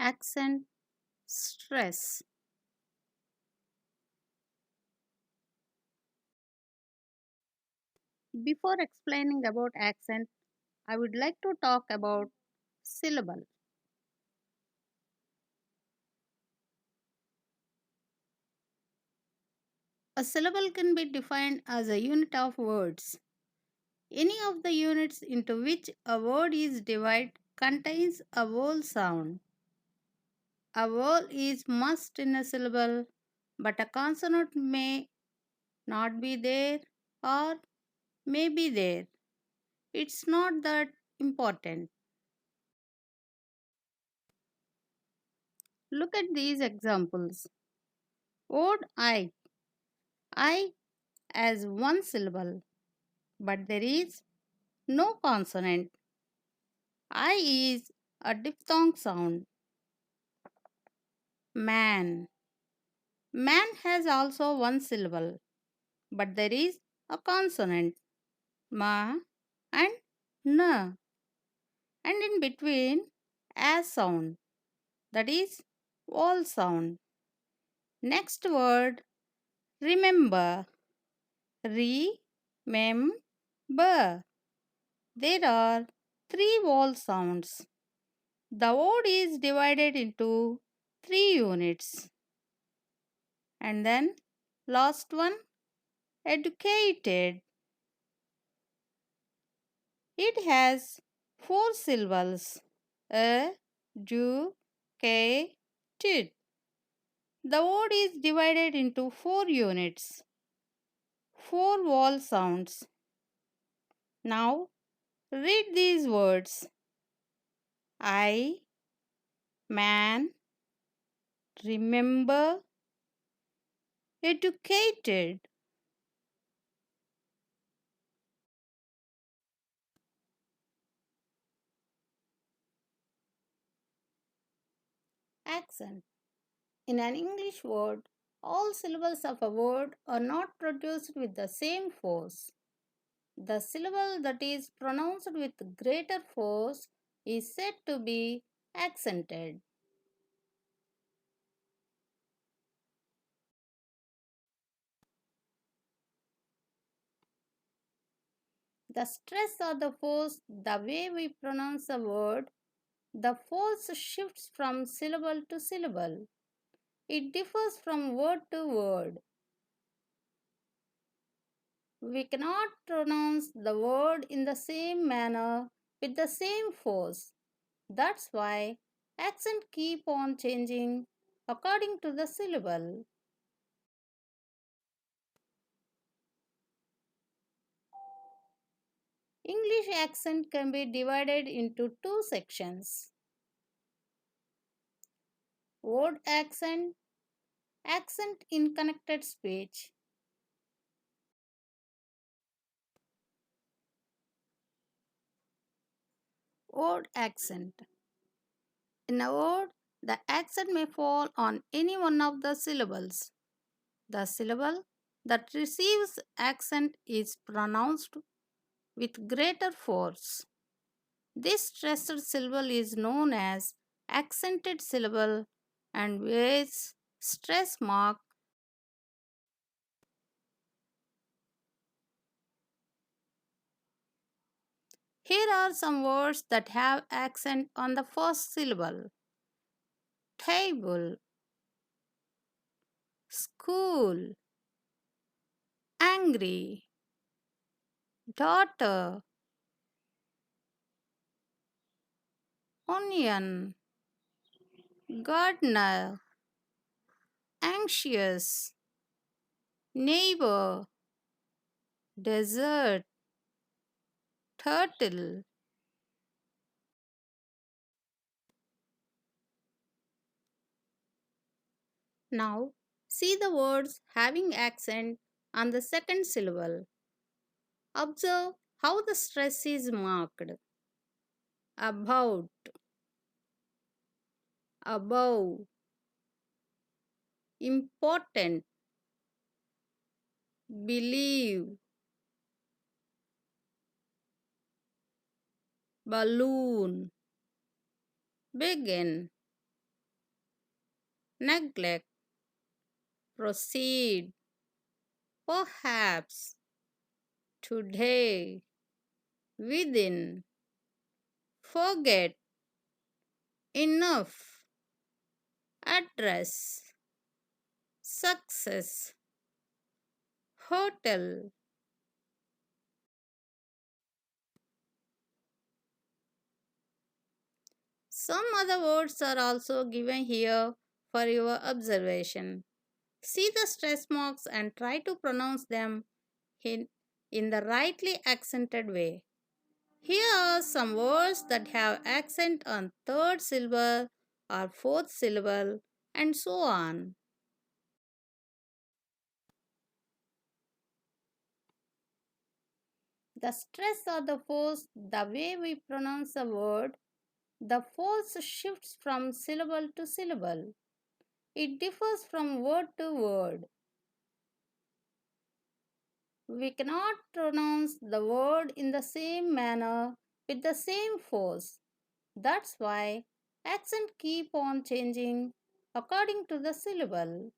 Accent stress. Before explaining about accent, I would like to talk about syllable. A syllable can be defined as a unit of words. Any of the units into which a word is divided contains a vowel sound. A vowel is must in a syllable, but a consonant may not be there or may be there. It's not that important. Look at these examples. Word I as one syllable, but there is no consonant. I is a diphthong sound. Man. Man has also one syllable, but there is a consonant. Ma and na. And in between, as sound, that is vowel sound. Next word, remember. Remember. There are three vowel sounds. The word is divided into three units. And then last one, educated. It has four syllables. A, ju, k, tit. The word is divided into four units, four vowel sounds. Now read these words. I, man, remember, educated. Accent. In an English word, all syllables of a word are not produced with the same force. The syllable that is pronounced with greater force is said to be accented. The stress or the force, the way we pronounce a word, the force shifts from syllable to syllable. It differs from word to word. We cannot pronounce the word in the same manner with the same force. That's why accent keep on changing according to the syllable. English accent can be divided into two sections. Word accent, accent in connected speech. Word accent. In a word, the accent may fall on any one of the syllables. The syllable that receives accent is pronounced with greater force. This stressed syllable is known as accented syllable and wears stress mark. Here are some words that have accent on the first syllable. Table, school, angry, daughter, onion, gardener, anxious, neighbor, desert, turtle. Now, see the words having accent on the second syllable. Observe how the stress is marked. About, above, important, believe, balloon, begin. neglect, proceed, perhaps, today, within, forget, enough, address, success, hotel. Some other words are also given here for your observation. See the stress marks and try to pronounce them in, in the rightly accented way. Here are some words that have accent on third syllable or fourth syllable and so on. The stress or the force, the way we pronounce a word, the force shifts from syllable to syllable. It differs from word to word. We cannot pronounce the word in the same manner with the same force. That's why accent keep on changing according to the syllable.